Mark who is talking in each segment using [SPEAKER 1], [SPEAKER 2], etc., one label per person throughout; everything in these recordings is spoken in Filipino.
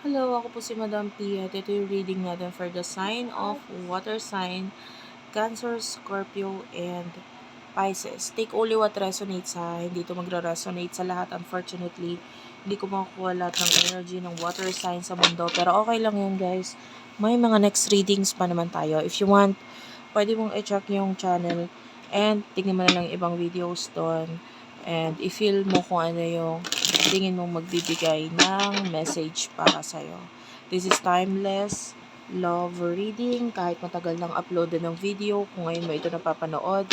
[SPEAKER 1] Hello, ako po si Madam Pia. Ito yung reading natin for the sign of water sign, Cancer, Scorpio, and Pisces. Take only what resonates ha. Hindi ito magra-resonate sa lahat. Unfortunately, hindi ko makukuha lahat ng energy ng water sign sa mundo. Pero okay lang yun guys. May mga next readings pa naman tayo. If you want, pwede mong i-check yung channel and tignan mo na lang ibang videos doon. And i-feel mo kung ano yung tingin mong magbibigay ng message para sa'yo. This is timeless love reading. Kahit matagal nang upload ng video, kung ngayon mo ito napapanood,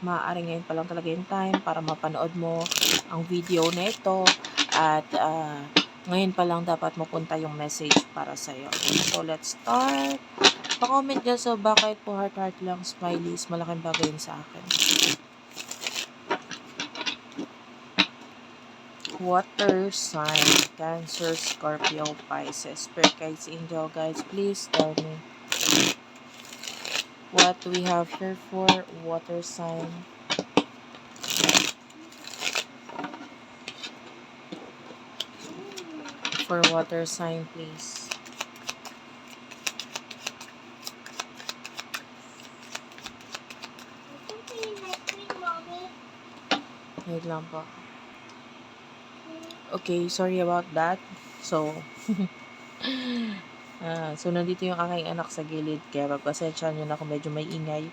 [SPEAKER 1] maaaring ngayon pa lang talaga yung time para mapanood mo ang video na ito. At ngayon pa lang dapat mapunta yung message para sa'yo. So, let's start. Pa-comment dyan sa bakit po heart lang, smileys. Malaking bagay yun sa akin. Water sign, Cancer, Scorpio, Pisces. Spirit guides, angel guides, please tell me what we have here for water sign. For water sign, please. Wait lang po. Okay, sorry about that. So, nandito yung aking anak sa gilid. Kaya pagpasensya nyo na kung medyo may ingay.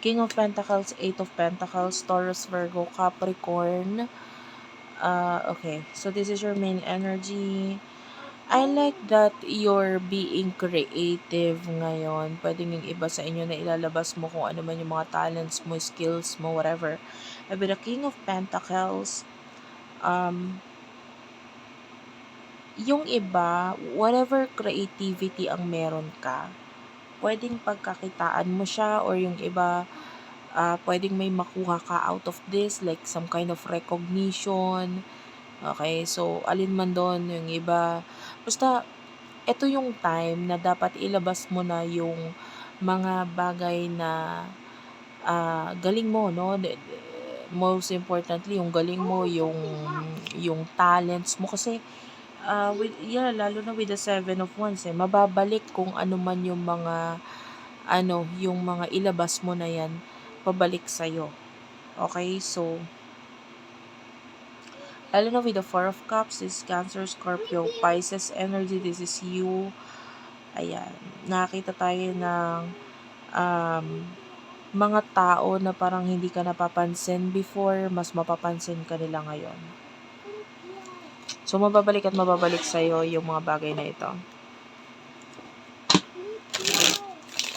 [SPEAKER 1] King of Pentacles, Eight of Pentacles, Taurus, Virgo, Capricorn. Okay, so this is your main energy. I like that you're being creative ngayon. Pwedeng yung iba sa inyo na ilalabas mo kung ano man yung mga talents mo, skills mo, whatever. But the King of Pentacles, yung iba, whatever creativity ang meron ka, pwedeng pagkakitaan mo siya, or yung iba, pwedeng may makuha ka out of this, like some kind of recognition. Okay, so alin man doon, yung iba, basta ito yung time na dapat ilabas mo na yung mga bagay na galing mo, no? Most importantly, yung galing mo, yung talents mo, kasi lalo na with the Seven of Wands, mababalik kung ano man yung mga yung mga ilabas mo na yan, pabalik sa'yo. Okay, so lalo na with the Four of Cups, is Cancer, Scorpio, Pisces energy. This is you. Ayan, nakita tayo ng mga tao na parang hindi ka napapansin before, mas mapapansin ka nila ngayon. So, mababalik at mababalik sa'yo yung mga bagay na ito.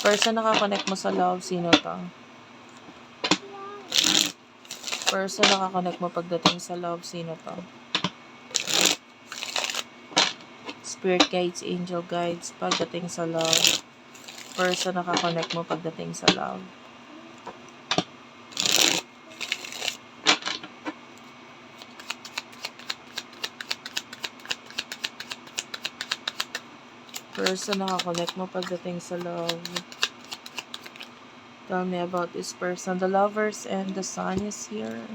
[SPEAKER 1] Person na nakakonect mo sa love, sino to? Person na nakakonect mo pagdating sa love, sino to? Spirit guides, angel guides, pagdating sa love. Person na nakakonect mo pagdating sa love. Person na nakakonect mo pagdating sa love. Tell me about this person. The Lovers and the Sun is here.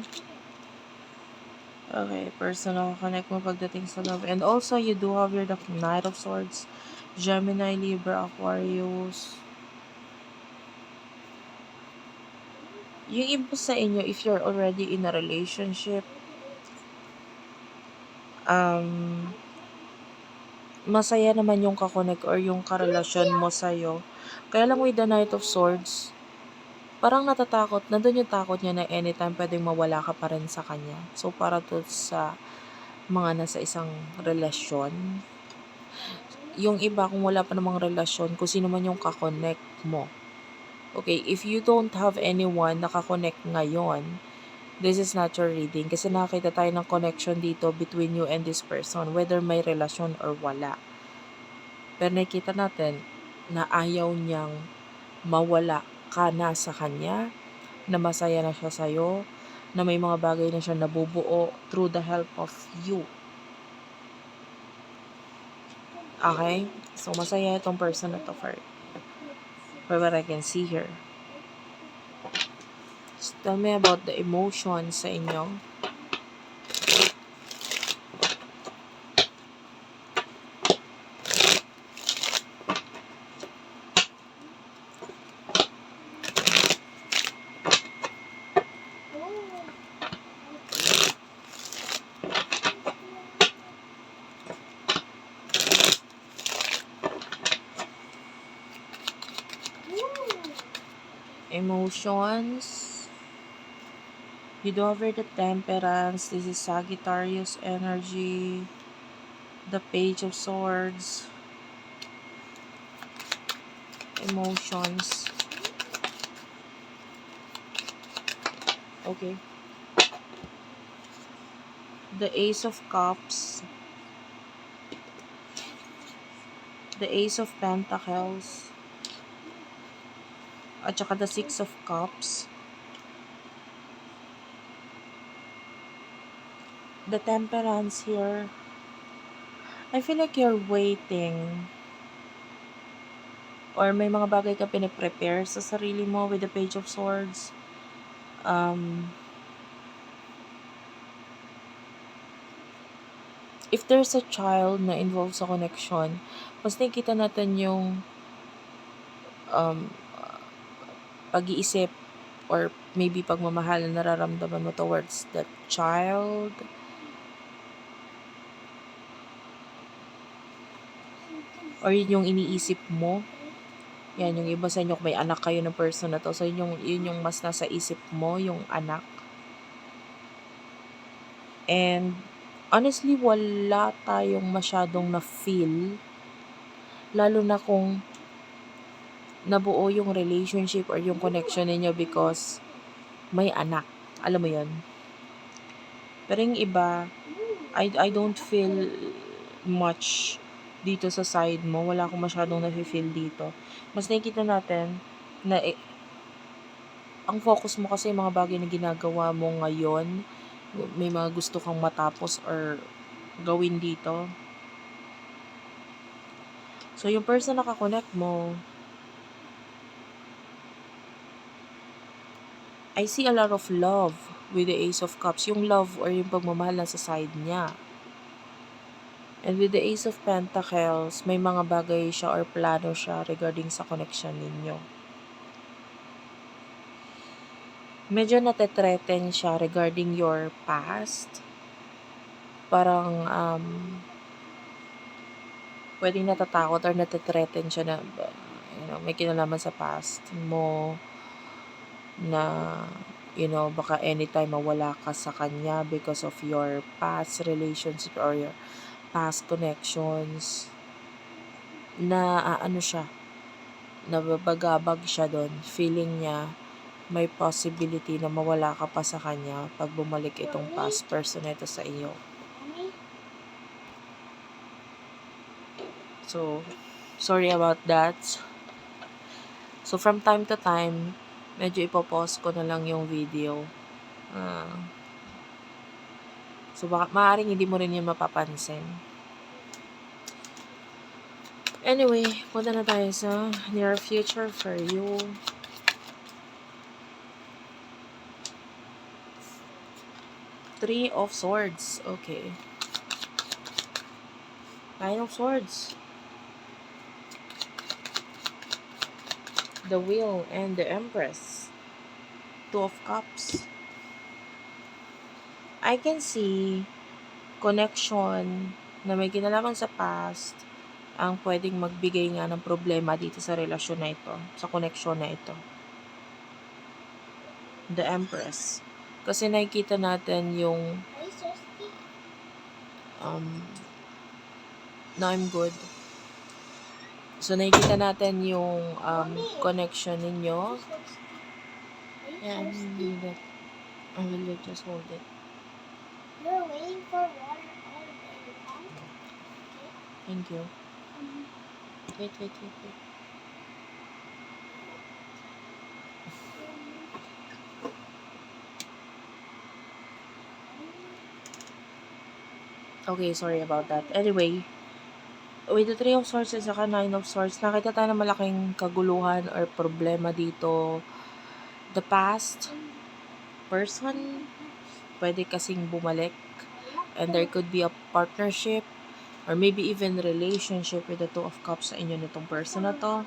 [SPEAKER 1] Okay, person na connect mo pagdating sa love. And also, you do have your Knight of Swords, Gemini, Libra, Aquarius. Yung iba sa inyo, if you're already in a relationship, masaya naman yung kakonect or yung karelasyon mo sa'yo. Kaya lang with the Knight of Swords, parang natatakot, nandun yung takot niya na anytime pwedeng mawala ka pa rin sa kanya. So, para to sa mga nasa isang relasyon, yung iba kung wala pa namang relasyon, kung sino man yung kakonect mo. Okay, if you don't have anyone nakakonect ngayon, this is not your reading. Kasi nakakita tayo ng connection dito between you and this person, whether may relasyon or wala. Pero nakikita natin na ayaw niyang mawala ka na sa kanya, na masaya na siya sa'yo, na may mga bagay na siya nabubuo through the help of you. Okay? So, masaya itong person na to for what I can see here. So, tell me about the emotions sa inyo. Emotions. You do over the Temperance. This is Sagittarius energy. The Page of Swords. Emotions. Okay. The Ace of Cups. The Ace of Pentacles. At saka the Six of Cups. The Temperance here. I feel like you're waiting. Or may mga bagay ka piniprepare sa sarili mo with the Page of Swords. If there's a child na involved sa connection, mas nakikita natin yung pag-iisip or maybe pagmamahal na nararamdaman mo towards that child. Or yun yung iniisip mo. Yan, yung iba sa inyo, kung may anak kayo ng person na to, so yun yung mas nasa isip mo, yung anak. And honestly, wala tayong masyadong na-feel. Lalo na kung nabuo yung relationship or yung connection ninyo because may anak. Alam mo yun? Pero yung iba, I don't feel much dito sa side mo. Wala akong masyadong nafe-feel dito. Mas nakikita natin na ang focus mo kasi yung mga bagay na ginagawa mo ngayon. May mga gusto kang matapos or gawin dito. So, yung person na nakakonect mo, I see a lot of love with the Ace of Cups. Yung love or yung pagmamahal na sa side niya. And with the Ace of Pentacles, may mga bagay siya or plano siya regarding sa connection ninyo. Medyo natetreten siya regarding your past. Parang, pwedeng natatakot or natetreten siya na, may kinalaman sa past mo na, baka anytime mawala ka sa kanya because of your past relationship or your past connections. Na, siya, nababagabag siya doon. Feeling niya, may possibility na mawala ka pa sa kanya pag bumalik itong past person ito sa iyo. So, sorry about that. So, from time to time, medyo ipopost ko na lang yung video. So, baka maaaring hindi mo rin yun mapapansin. Anyway, punta na tayo sa near future for you. Three of Swords. Okay. Nine of Swords. The Wheel and the Empress. Two of Cups. I can see connection na may kinalaman sa past ang pwedeng magbigay nga ng problema dito sa relasyon na ito, sa connection na ito. The Empress. Kasi nakikita natin yung no, I'm good. So, nakikita natin yung connection ninyo. Yeah, I will just hold it.
[SPEAKER 2] You're waiting for water all day long?
[SPEAKER 1] Thank you. Wait. Okay, sorry about that. Anyway, with the Three of Swords at saka Nine of Swords, nakita tayo na malaking kaguluhan or problema dito. The past person, pwede kasing bumalik. And there could be a partnership or maybe even relationship with the Two of Cups sa inyo nitong person na to.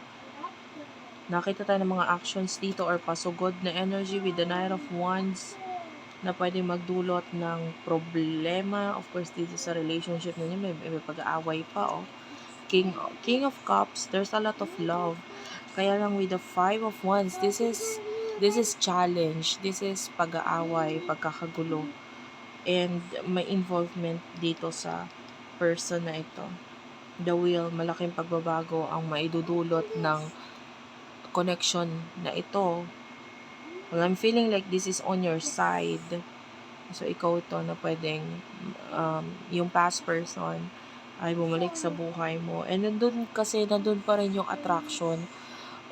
[SPEAKER 1] Nakita tayo ng mga actions dito or pasugod na energy with the Knight of Wands na pwede magdulot ng problema. Of course, dito sa relationship ninyo, may pag-aaway pa, oh. King of Cups, there's a lot of love. Kaya lang with the Five of Wands, this is This is challenge. This is pag-aaway, pagkakagulo. And may involvement dito sa person na ito. The will, malaking pagbabago ang maidudulot ng connection na ito. Well, I'm feeling like this is on your side. So, ikaw ito na pwedeng yung past person ay bumalik sa buhay mo. And nandun pa rin yung attraction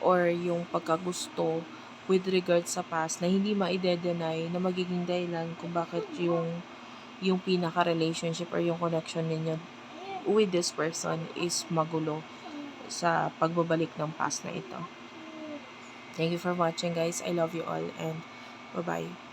[SPEAKER 1] or yung pagkagusto with regard sa past na hindi ma-deny na magiging dahilan kung bakit yung pinaka-relationship or yung connection ninyo with this person is magulo sa pagbabalik ng past na ito. Thank you for watching, guys. I love you all and bye-bye.